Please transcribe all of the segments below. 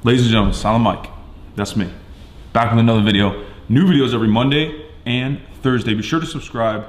Ladies and gentlemen, Silent Mike, that's me. Back with another video. New videos every Monday and Thursday. Be sure to subscribe,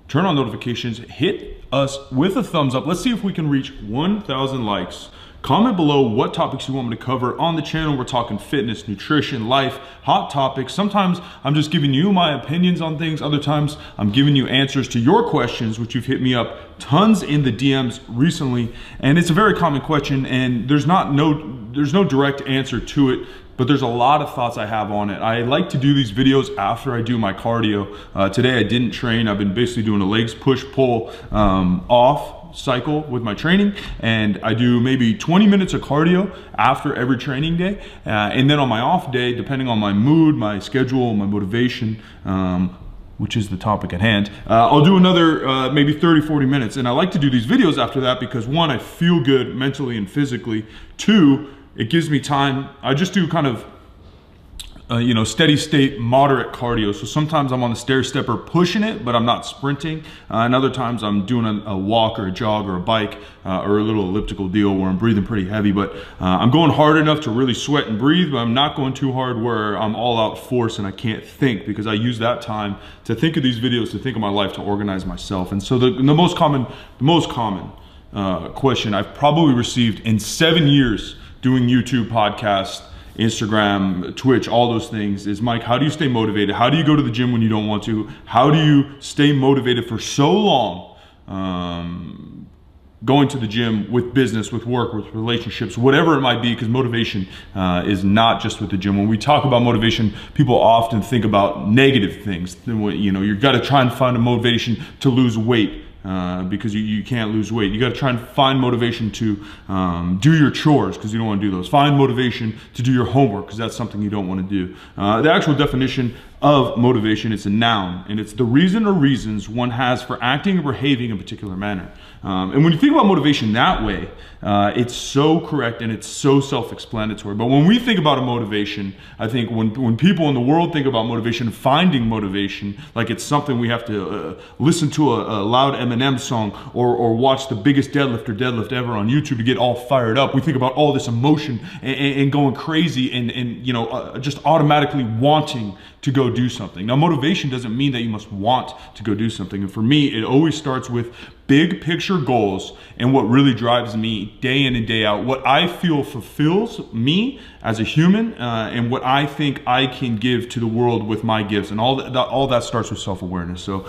turn on notifications, hit us with a thumbs up. Let's see if we can reach 1,000 likes. Comment below what topics you want me to cover on the channel. We're talking fitness, nutrition, life, hot topics. Sometimes I'm just giving you my opinions on things. Other times I'm giving you answers to your questions, which you've hit me up tons in the DMs recently. And it's a very common question, and there's no direct answer to it, but there's a lot of thoughts I have on it. I like to do these videos after I do my cardio. Today I didn't train. I've been basically doing a legs push pull off cycle with my training, and I do maybe 20 minutes of cardio after every training day, and then on my off day, depending on my mood, my schedule, my motivation, which is the topic at hand, I'll do another maybe 30-40 minutes. And I like to do these videos after that because, one, I feel good mentally and physically. Two, it gives me time. I just do kind of steady state, moderate cardio. So sometimes I'm on the stair stepper pushing it, but I'm not sprinting. And other times I'm doing a walk or a jog or a bike or a little elliptical deal where I'm breathing pretty heavy. But I'm going hard enough to really sweat and breathe, but I'm not going too hard where I'm all out force and I can't think, because I use that time to think of these videos, to think of my life, to organize myself. And so the most common question I've probably received in 7 years doing YouTube, podcast, Instagram, Twitch, all those things is, Mike, how do you stay motivated? How do you go to the gym when you don't want to? How do you stay motivated for so long going to the gym, with business, with work, with relationships, whatever it might be? Because motivation is not just with the gym. When we talk about motivation, people often think about negative things. You've got to try and find a motivation to lose weight. Because you can't lose weight. You got to try and find motivation to do your chores, because you don't want to do those. Find motivation to do your homework, because that's something you don't want to do. The actual definition of motivation, it's a noun, and it's the reason or reasons one has for acting or behaving in a particular manner. And when you think about motivation that way, it's so correct and it's so self-explanatory. But when we think about a motivation, I think when people in the world think about motivation, finding motivation, like it's something we have to listen to a loud Eminem song or watch the biggest deadlift ever on YouTube to get all fired up. We think about all this emotion and going crazy and just automatically wanting to go do something. Now, motivation doesn't mean that you must want to go do something. And for me, it always starts with big picture goals and what really drives me day in and day out, what I feel fulfills me as a human, and what I think I can give to the world with my gifts. And all that starts with self-awareness. So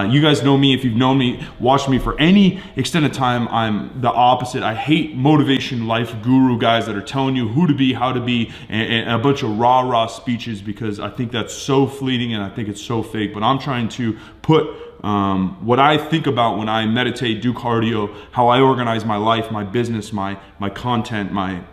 you guys know me. If you've known me, watched me for any extended time, I'm the opposite. I hate motivation life guru guys that are telling you who to be, how to be, and a bunch of rah-rah speeches, because I think that's so fleeting and I think it's so fake. But I'm trying to put what I think about when I meditate, do cardio, how I organize my life, my business, my content, my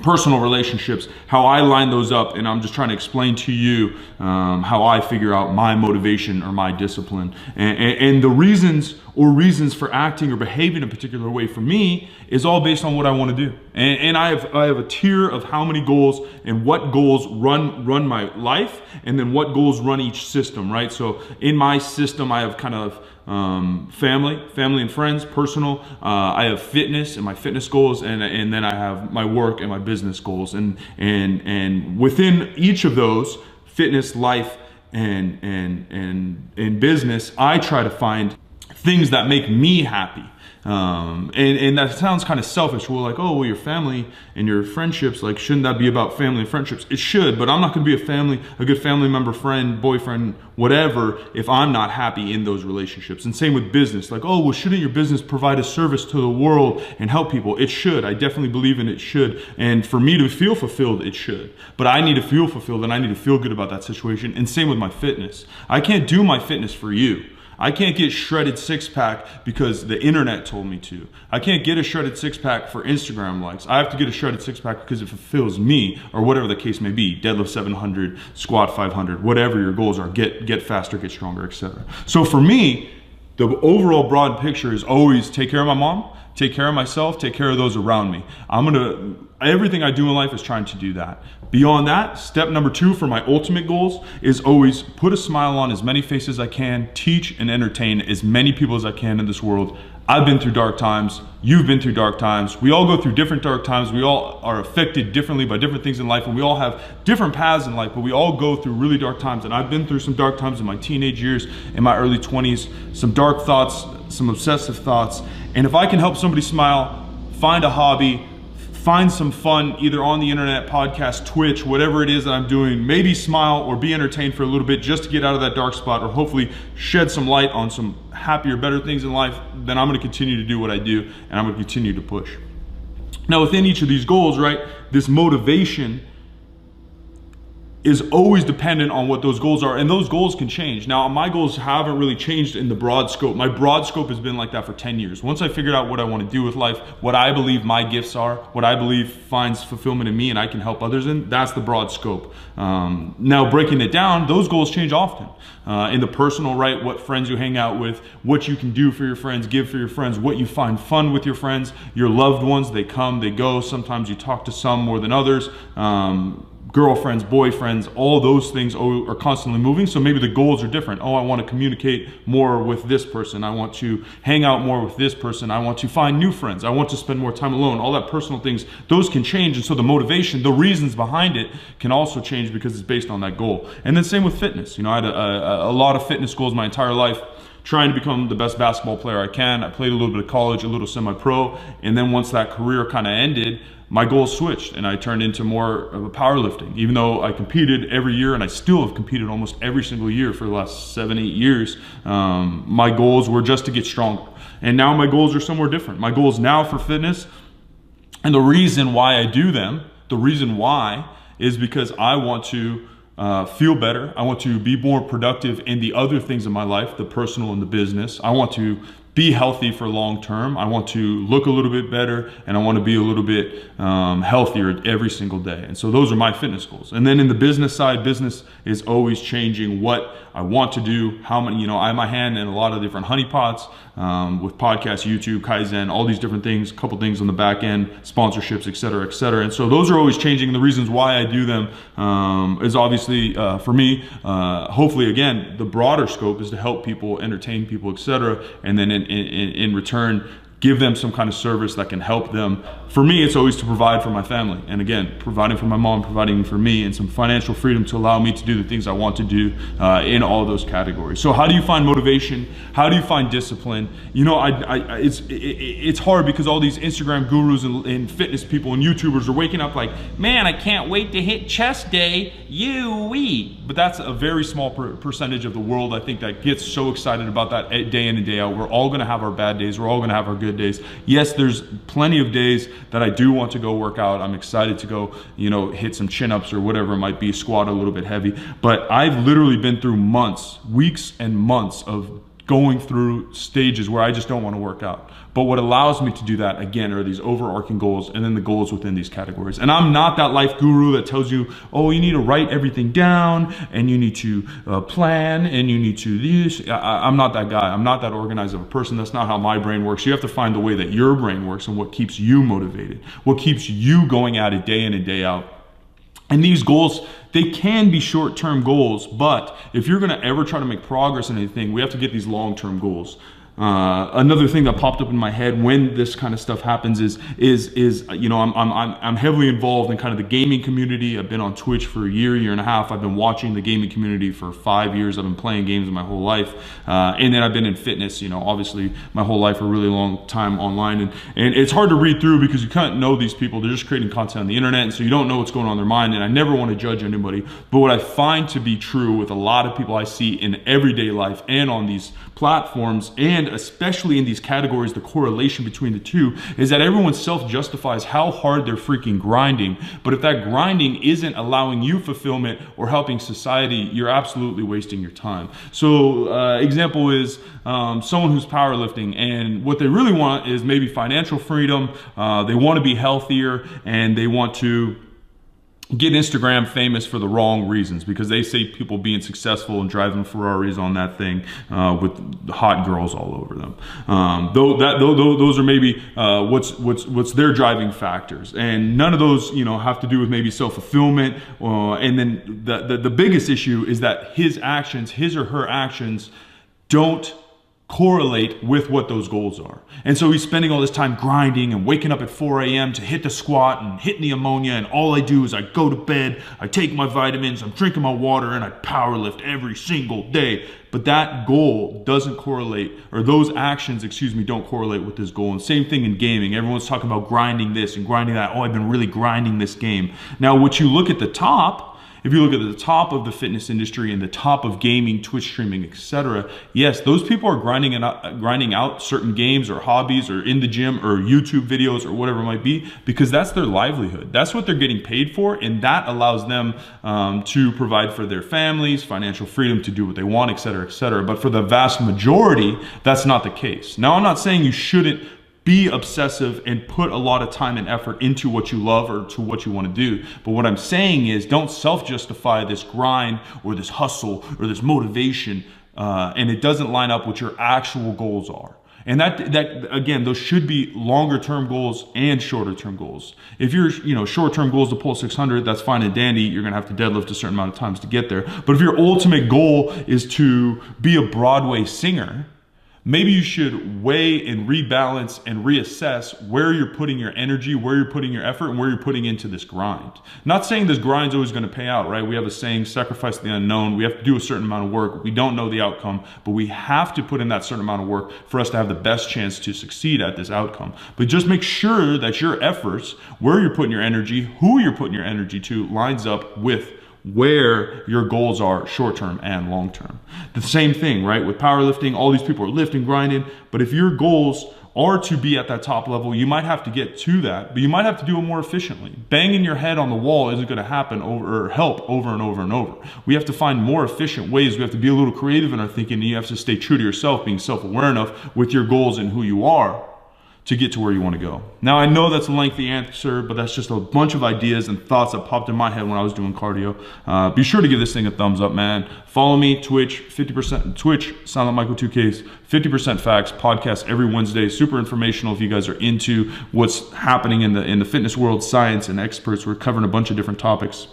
personal relationships, how I line those up, and I'm just trying to explain to you how I figure out my motivation or my discipline. And the reasons for acting or behaving a particular way for me is all based on what I want to do. And I have a tier of how many goals and what goals run my life, and then what goals run each system, right? So in my system, I have kind of family and friends, personal. I have fitness and my fitness goals, and then I have my work and my business goals. And within each of those, fitness, life, and business, I try to find things that make me happy. And that sounds kind of selfish. Well, like, oh, well, your family and your friendships, like, shouldn't that be about family and friendships? It should, but I'm not going to be a good family member, friend, boyfriend, whatever, if I'm not happy in those relationships. And same with business. Like, oh, well, shouldn't your business provide a service to the world and help people? It should. I definitely believe in it should. And for me to feel fulfilled, it should. But I need to feel fulfilled, and I need to feel good about that situation. And same with my fitness. I can't do my fitness for you. I can't get shredded six-pack because the internet told me to. I can't get a shredded six-pack for Instagram likes. I have to get a shredded six-pack because it fulfills me, or whatever the case may be. Deadlift 700, squat 500, whatever your goals are. Get faster, get stronger, etc. So for me, the overall broad picture is always take care of my mom, take care of myself, take care of those around me. Everything I do in life is trying to do that. Beyond that, step number 2 for my ultimate goals is always put a smile on as many faces as I can, teach and entertain as many people as I can in this world I've been through dark times. You've been through dark times. We all go through different dark times. We all are affected differently by different things in life, and we all have different paths in life, but we all go through really dark times. And I've been through some dark times in my teenage years, in my early 20s, some dark thoughts, some obsessive thoughts. And if I can help somebody smile, find a hobby, find some fun, either on the internet, podcast, Twitch, whatever it is that I'm doing, maybe smile or be entertained for a little bit just to get out of that dark spot, or hopefully shed some light on some happier, better things in life, then I'm gonna continue to do what I do, and I'm gonna continue to push. Now, within each of these goals, right, this motivation is always dependent on what those goals are, and those goals can change. Now, my goals haven't really changed in the broad scope. My broad scope has been like that for 10 years. Once I figured out what I want to do with life, what I believe my gifts are, what I believe finds fulfillment in me and I can help others in, that's the broad scope. Now, breaking it down, those goals change often. In the personal, right, what friends you hang out with, what you can do for your friends, give for your friends, what you find fun with your friends, your loved ones, they come, they go. Sometimes you talk to some more than others. Girlfriends, boyfriends, all those things are constantly moving. So maybe the goals are different. Oh, I want to communicate more with this person. I want to hang out more with this person. I want to find new friends. I want to spend more time alone. All that personal things, those can change. And so the motivation, the reasons behind it can also change because it's based on that goal. And then same with fitness. You know, I had a lot of fitness goals my entire life, trying to become the best basketball player I can. I played a little bit of college, a little semi-pro. And then once that career kind of ended, my goals switched and I turned into more of a powerlifting. Even though I competed every year, and I still have competed almost every single year for the last 7-8 years, my goals were just to get stronger. And now my goals are somewhere different. My goals now for fitness, and the reason why I do them, the reason why is because I want to feel better. I want to be more productive in the other things in my life, the personal and the business. I want to be healthy for long term. I want to look a little bit better, and I want to be a little bit healthier every single day. And so those are my fitness goals. And then in the business side, business is always changing what I want to do, how many, you know, I have my hand in a lot of different honeypots with podcasts, YouTube, Kaizen, all these different things, a couple things on the back end, sponsorships, et cetera, et cetera. And so those are always changing. And the reasons why I do them is obviously for me, hopefully again, the broader scope is to help people, entertain people, et cetera. And then in return, give them some kind of service that can help them. For me, it's always to provide for my family. And again, providing for my mom, providing for me, and some financial freedom to allow me to do the things I want to do in all those categories. So how do you find motivation? How do you find discipline? You know, it's hard because all these Instagram gurus and fitness people and YouTubers are waking up like, man, I can't wait to hit chest day, you-wee. But that's a very small percentage of the world, I think, that gets so excited about that day in and day out. We're all gonna have our bad days. We're all gonna have our good days. Yes, there's plenty of days that I do want to go work out. I'm excited to go, you know, hit some chin-ups or whatever it might be, squat a little bit heavy. But I've literally been through months, weeks and months of going through stages where I just don't want to work out. But what allows me to do that, again, are these overarching goals and then the goals within these categories. And I'm not that life guru that tells you, oh, you need to write everything down and you need to plan and you need to this. I'm not that guy. I'm not that organized of a person. That's not how my brain works. You have to find the way that your brain works and what keeps you motivated, what keeps you going at it day in and day out. And these goals, they can be short-term goals, but if you're gonna ever try to make progress in anything, we have to get these long-term goals. Another thing that popped up in my head when this kind of stuff happens is you know, I'm heavily involved in kind of the gaming community. I've been on Twitch for a year and a half. I've been watching the gaming community for 5 years. I've been playing games my whole life, and then I've been in fitness, you know, obviously my whole life, a really long time online, and it's hard to read through because you can't know these people. They're just creating content on the internet, and so you don't know what's going on in their mind. And I never want to judge anybody, but what I find to be true with a lot of people I see in everyday life and on these platforms, and especially in these categories, the correlation between the two is that everyone self-justifies how hard they're freaking grinding. But if that grinding isn't allowing you fulfillment or helping society, you're absolutely wasting your time. So example is someone who's powerlifting, and what they really want is maybe financial freedom. They want to be healthier, and they want to get Instagram famous for the wrong reasons, because they say people being successful and driving Ferraris on that thing with hot girls all over them. Those are maybe what's their driving factors, and none of those, you know, have to do with maybe self-fulfillment. And then the biggest issue is that his or her actions don't correlate with what those goals are. And so he's spending all this time grinding and waking up at 4 a.m. to hit the squat and hitting the ammonia, and all I do is I go to bed, I take my vitamins, I'm drinking my water, and I power lift every single day. But that goal doesn't correlate, or those actions, excuse me, don't correlate with this goal. And same thing in gaming. Everyone's talking about grinding this and grinding that. Oh, I've been really grinding this game. Now, what you look at the top, if you look at the top of the fitness industry and the top of gaming, Twitch streaming, etc., yes, those people are grinding out certain games or hobbies or in the gym or YouTube videos or whatever it might be, because that's their livelihood. That's what they're getting paid for, and that allows them to provide for their families, financial freedom to do what they want, etc., etc. But for the vast majority, that's not the case. Now, I'm not saying you shouldn't be obsessive and put a lot of time and effort into what you love or to what you want to do. But what I'm saying is, don't self-justify this grind or this hustle or this motivation and it doesn't line up with your actual goals are. And that again, those should be longer term goals and shorter term goals. If your short term goal is to pull 600, that's fine and dandy. You're gonna have to deadlift a certain amount of times to get there. But if your ultimate goal is to be a Broadway singer, maybe you should weigh and rebalance and reassess where you're putting your energy, where you're putting your effort, and where you're putting into this grind. Not saying this grind's always going to pay out, right? We have a saying, sacrifice the unknown. We have to do a certain amount of work. We don't know the outcome, but we have to put in that certain amount of work for us to have the best chance to succeed at this outcome. But just make sure that your efforts, where you're putting your energy, who you're putting your energy to, lines up with where your goals are short-term and long-term. The same thing, right? With powerlifting, all these people are lifting, grinding, but if your goals are to be at that top level, you might have to get to that, but you might have to do it more efficiently. Banging your head on the wall isn't going to happen help over and over and over. We have to find more efficient ways. We have to be a little creative in our thinking, and you have to stay true to yourself, being self-aware enough with your goals and who you are to get to where you want to go. Now, I know that's a lengthy answer, but that's just a bunch of ideas and thoughts that popped in my head when I was doing cardio. Be sure to give this thing a thumbs up, man. Follow me, Twitch, 50% Twitch, Silent Michael 2Ks, 50% Facts, podcast every Wednesday. Super informational if you guys are into what's happening in the fitness world, science, and experts. We're covering a bunch of different topics.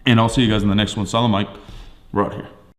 And I'll see you guys in the next one. Silent Mike, we're out here.